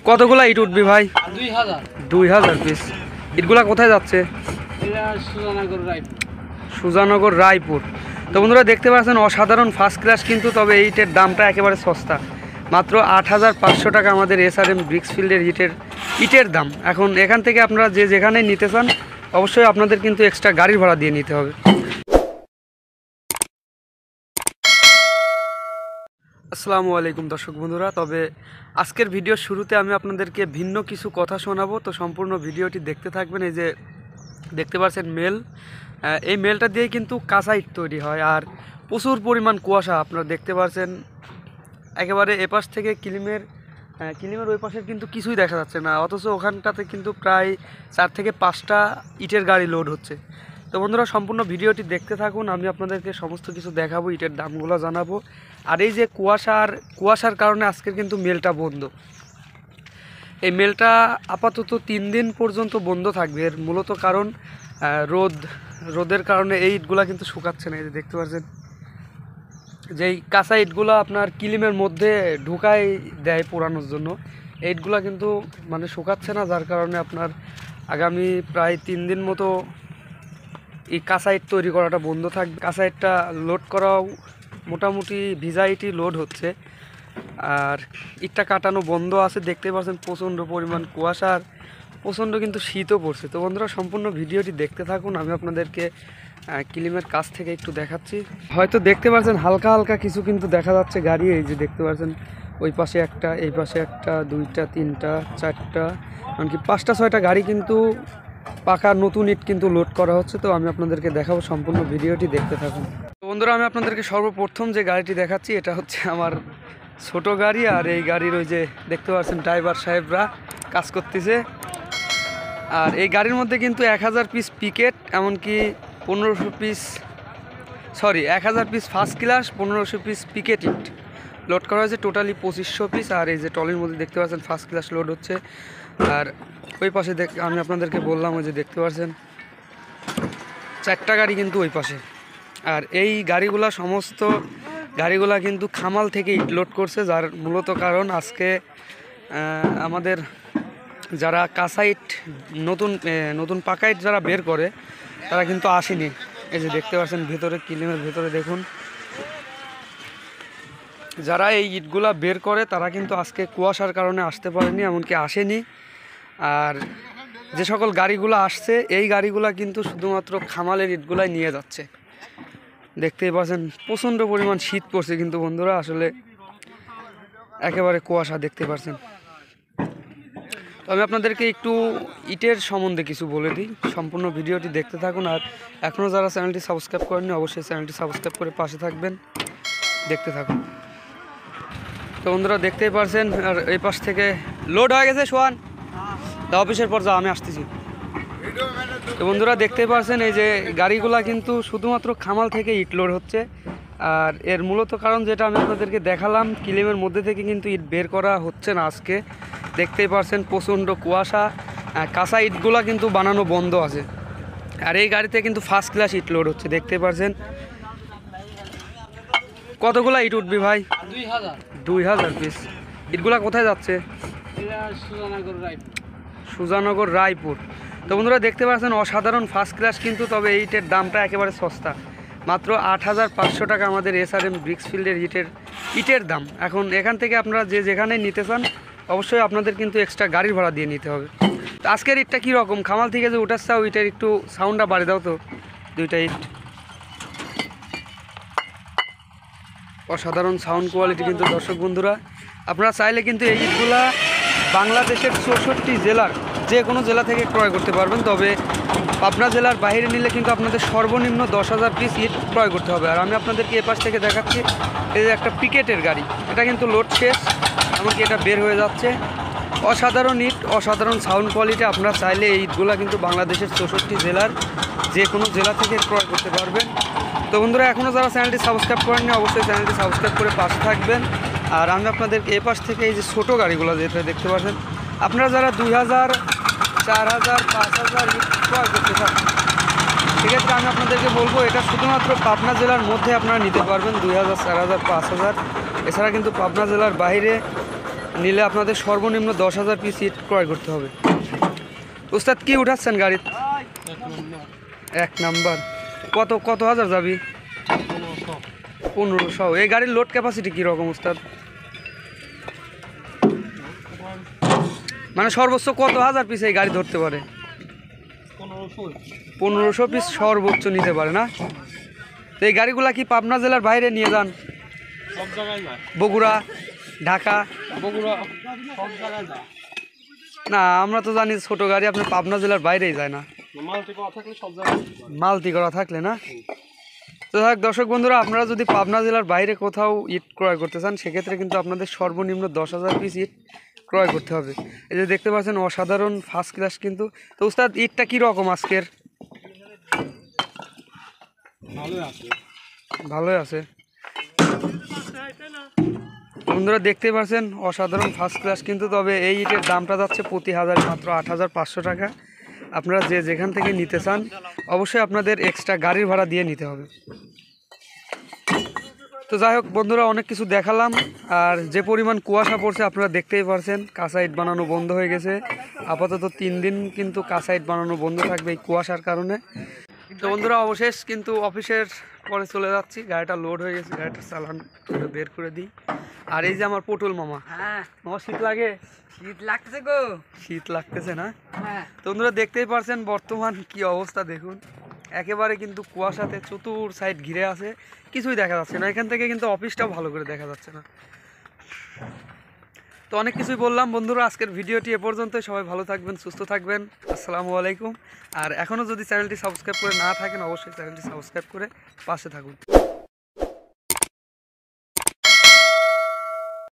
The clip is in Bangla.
কতগুলা ইট উঠবি ভাই? 2000 2000 পিস। ইটগুলা কোথায় যাচ্ছে? এটা সুজানগর রায়পুর। সুজানগর রায়পুর। তো বন্ধুরা দেখতে পাচ্ছেন অসাধারণ ফার্স্ট ক্লাস, কিন্তু তবে এই ইটের দামটা একেবারে সস্তা, মাত্র 8500 টাকা আমাদের SRM ব্রিক্সফিল্ডের ইটের দাম। এখন এখান থেকে আপনারা যে যেখানে নিতে চান অবশ্যই আপনাদের কিন্তু এক্সট্রা গাড়ির ভাড়া দিয়ে নিতে হবে। আসসালামু আলাইকুম দর্শক বন্ধুরা, তবে আজকের ভিডিওর শুরুতে আমি আপনাদেরকে ভিন্ন কিছু কথা শোনাবো, তো সম্পূর্ণ ভিডিওটি দেখতে থাকবেন। এই যে দেখতে পাচ্ছেন মেল, এই মেলটা দিয়ে কিন্তু কাঁচা ইট তৈরি হয়, আর প্রচুর পরিমাণ কুয়াশা আপনারা দেখতে পাচ্ছেন। একেবারে এপাশ থেকে কিলিমের ওই পাশের কিন্তু কিছুই দেখা যাচ্ছে না, অথচ ওখানটাতে কিন্তু প্রায় 4 থেকে 5টা ইটের গাড়ি লোড হচ্ছে। তো বন্ধুরা সম্পূর্ণ ভিডিওটি দেখতে থাকুন, আমি আপনাদেরকে সমস্ত কিছু দেখাবো, ইটের দামগুলো জানাবো। আর এই যে কুয়াশার কারণে আজকের কিন্তু মেলটা বন্ধ। এই মেলটা আপাতত 3 দিন পর্যন্ত বন্ধ থাকবে। এর মূলত কারণ রোদের কারণে এই ইটগুলা কিন্তু শুকাচ্ছে না। এই যে দেখতে পাচ্ছেন যেই কাঁচা ইটগুলো আপনার কিলিমের মধ্যে ঢুকাই দেয় পোড়ানোর জন্য, এই ইটগুলা কিন্তু মানে শুকাচ্ছে না, যার কারণে আপনার আগামী প্রায় 3 দিন মতো এই কাঁচা ইট তৈরি করাটা বন্ধ থাকবে। কাঁচা ইটটা লোড করাও মোটামুটি ভিজা ইটই লোড হচ্ছে, আর ইটটা কাটানো বন্ধ আছে। দেখতে পাচ্ছেন প্রচণ্ড পরিমাণ কুয়াশা, আর প্রচণ্ড কিন্তু শীতও পড়ছে। তো বন্ধুরা সম্পূর্ণ ভিডিওটি দেখতে থাকুন, আমি আপনাদেরকে কিলিমের কাছ থেকে একটু দেখাচ্ছি। হয়তো দেখতে পাচ্ছেন হালকা হালকা কিছু কিন্তু দেখা যাচ্ছে গাড়ি। এই যে দেখতে পাচ্ছেন ওই পাশে একটা, এই পাশে একটা, 2টা 3টা 4টা, এমনকি 5টা 6টা গাড়ি কিন্তু পাকা নতুন ইট কিন্তু লোড করা হচ্ছে। তো আমি আপনাদেরকে দেখাবো, সম্পূর্ণ ভিডিওটি দেখতে থাকুন। তো বন্ধুরা আমি আপনাদেরকে সর্বপ্রথম যে গাড়িটি দেখাচ্ছি এটা হচ্ছে আমার ছোট গাড়ি, আর এই গাড়ির ওই যে দেখতে পাচ্ছেন ড্রাইভার সাহেবরা কাজ করতেছে। আর এই গাড়ির মধ্যে কিন্তু 1000 পিস পিকেট, এমনকি 1000 piece first class, 1500 piece picket ইট লোড করা হয়েছে, টোটালি 2500 পিস। আর এই যে ট্রলির মধ্যে দেখতে পাচ্ছেন ফার্স্ট ক্লাস লোড হচ্ছে। আর ওই পাশে আমি আপনাদেরকে বললাম ওই যে দেখতে পাচ্ছেন 4টা গাড়ি কিন্তু ওই পাশে। আর এই সমস্ত গাড়িগুলা কিন্তু খামাল থেকে ইট লোড করছে, যার মূলত কারণ আজকে আমাদের যারা কাঁচা ইট নতুন পাকা ইট যারা বের করে তারা কিন্তু আসেনি। এই যে দেখতে পাচ্ছেন ভেতরে, কিলিমের ভেতরে দেখুন, যারা এই ইটগুলা বের করে তারা কিন্তু আজকে কুয়াশার কারণে আসতে পারেনি, এমনকি আসেনি। আর যে সকল গাড়িগুলো আসছে এই গাড়িগুলা কিন্তু শুধুমাত্র খামালের ইটগুলাই নিয়ে যাচ্ছে। দেখতেই পাচ্ছেন প্রচণ্ড পরিমাণ শীত পড়ছে কিন্তু বন্ধুরা, আসলে একেবারে কুয়াশা দেখতে পাচ্ছেন। তো আমি আপনাদেরকে একটু ইটের সম্বন্ধে কিছু বলে দিই, সম্পূর্ণ ভিডিওটি দেখতে থাকুন। আর এখনও যারা চ্যানেলটি সাবস্ক্রাইব করেননি অবশ্যই চ্যানেলটি সাবস্ক্রাইব করে পাশে থাকবেন, দেখতে থাকুন। তো বন্ধুরা দেখতেই পারছেন, আর এই পাশ থেকে লোড হয়ে গেছে। সোয়ান অফিসের পর যা, আমি আসতেছি। তো বন্ধুরা দেখতেই পারছেন এই যে গাড়িগুলা কিন্তু শুধুমাত্র খামাল থেকে ইট লোড হচ্ছে। আর এর মূলত কারণ যেটা আমি আপনাদেরকে দেখালাম, কিলিমের মধ্যে থেকে কিন্তু ইট বের করা হচ্ছে না আজকে। দেখতেই পারছেন প্রচণ্ড কুয়াশা, কাঁচা ইটগুলা কিন্তু বানানো বন্ধ আছে। আর এই গাড়িতে কিন্তু ফার্স্ট ক্লাস ইট লোড হচ্ছে, দেখতেই পারছেন। কতগুলা ইট উঠবি ভাই? 2000 পিস। ইটগুলা কোথায় যাচ্ছে? সুজানগর রায়পুর। তো বন্ধুরা দেখতে পাচ্ছেন অসাধারণ ফার্স্ট ক্লাস, কিন্তু তবে এই ইটের দামটা একেবারে সস্তা, মাত্র 8500 টাকা আমাদের SRM ব্রিক্সফিল্ডের ইটের দাম। এখন এখান থেকে আপনারা যে যেখানে নিতে চান অবশ্যই আপনাদের কিন্তু এক্সট্রা গাড়ির ভাড়া দিয়ে নিতে হবে। তো আজকের ইটটা কীরকম, খামাল থেকে যে উঠাচ্ছে ওইটার একটু সাউন্ডটা বাড়ি দাও তো। 2টা ইট অসাধারণ সাউন্ড কোয়ালিটি কিন্তু দর্শক বন্ধুরা। আপনারা চাইলে কিন্তু এই ইটগুলা বাংলাদেশের 64 জেলার যে কোনো জেলা থেকে ক্রয় করতে পারবেন, তবে পাবনা জেলার বাইরে নিলে কিন্তু আপনাদের সর্বনিম্ন 10,000 পিস ইট ক্রয় করতে হবে। আর আমি আপনাদেরকে এপাশ থেকে দেখাচ্ছি এই যে একটা পিকেটের গাড়ি, এটা কিন্তু লোড শেষ, এমনকি এটা বের হয়ে যাচ্ছে। অসাধারণ ইট, অসাধারণ সাউন্ড কোয়ালিটি। আপনারা চাইলে এই ইটগুলা কিন্তু বাংলাদেশের 64 জেলার যে কোনো জেলা থেকে ক্রয় করতে পারবেন। তো বন্ধুরা এখনও যারা চ্যানেলটি সাবস্ক্রাইব করেননি অবশ্যই চ্যানেলটি সাবস্ক্রাইব করে পাশে থাকবেন। আর আমি আপনাদেরকে এপাশ থেকে এই যে ছোটো গাড়িগুলো যেটা দেখতে পাচ্ছেন, আপনারা যারা 2000, 4000, 5000 ইট ক্রয় করতে চান সেক্ষেত্রে আমি আপনাদেরকে বলবো এটা শুধুমাত্র পাবনা জেলার মধ্যে আপনারা নিতে পারবেন 2000, 4000, 5000। এছাড়া কিন্তু পাবনা জেলার বাইরে নিলে আপনাদের সর্বনিম্ন 10,000 পিস ইট ক্রয় করতে হবে। উস্তাদ কি উঠাচ্ছেন গাড়ি? 1 নাম্বার। কত কত হাজার যাবি? 1500। এই গাড়ির লোড ক্যাপাসিটি কীরকম উস্তাদ? মানে সর্বোচ্চ কত হাজার পিস এই গাড়ি ধরতে পারে? 1500 পিস সর্বোচ্চ নিতে পারে না? তো এই গাড়িগুলা কি পাবনা জেলার বাইরে নিয়ে যান? সব জায়গায় যায়, বগুড়া, ঢাকা? বগুড়া সব জায়গায় যায়। না, আমরা তো জানি ছোট গাড়ি আপনার পাবনা জেলার বাইরেই যায় না, মাল্টি করা থাকলে সব জায়গায় মালতি করা থাকলে না। তো যাই হোক দর্শক বন্ধুরা, আপনারা যদি পাবনা জেলার বাইরে কোথাও ইট ক্রয় করতে চান সেক্ষেত্রে কিন্তু আপনাদের সর্বনিম্ন 10,000 পিস ইট ক্রয় করতে হবে। এই যে দেখতে পাচ্ছেন অসাধারণ ফার্স্ট ক্লাস কিন্তু। তো উস্তাদ ইটটা কীরকম আজকের? ভালোই আছে। ভালোই আছে। বন্ধুরা দেখতে পাচ্ছেন অসাধারণ ফার্স্ট ক্লাস কিন্তু। তবে এই ইটের দামটা যাচ্ছে প্রতি হাজার মাত্র 8,500 টাকা। আপনারা যে যেখান থেকে নিতে চান অবশ্যই আপনাদের এক্সট্রা গাড়ির ভাড়া দিয়ে নিতে হবে। তো যাই হোক বন্ধুরা, অনেক কিছু দেখালাম। আর যে পরিমাণ কুয়াশা পড়ছে আপনারা দেখতেই পারছেন, কাঁচা ইট বানানো বন্ধ হয়ে গেছে। আপাতত 3 দিন কিন্তু কাঁচা ইট বানানো বন্ধ থাকবে এই কুয়াশার কারণে। তো বন্ধুরা অবশেষ কিন্তু অফিসের পরে চলে যাচ্ছি। গাড়িটা লোড হয়ে গেছে, গাড়িটা চালান বের করে দিই। আর এই যে আমার পটল মামা। হ্যাঁ, মামা শীত লাগে? শীত লাগছে গো। শীত লাগতেছে না? হ্যাঁ, তো বন্ধুরা দেখতেই পারছেন বর্তমান কি অবস্থা দেখুন। একেবারে কিন্তু কুয়াশাতে চতুর সাইড ঘিরে আছে, কিছুই দেখা যাচ্ছে না। এখান থেকে কিন্তু অফিসটাও ভালো করে দেখা যাচ্ছে না। তো অনেক কিছুই বললাম বন্ধুরা, আজকের ভিডিওটি এ পর্যন্তই। সবাই ভালো থাকবেন, সুস্থ থাকবেন। আসসালামু আলাইকুম। আর এখনও যদি চ্যানেলটি সাবস্ক্রাইব করে না থাকেন অবশ্যই চ্যানেলটি সাবস্ক্রাইব করে পাশে থাকুন।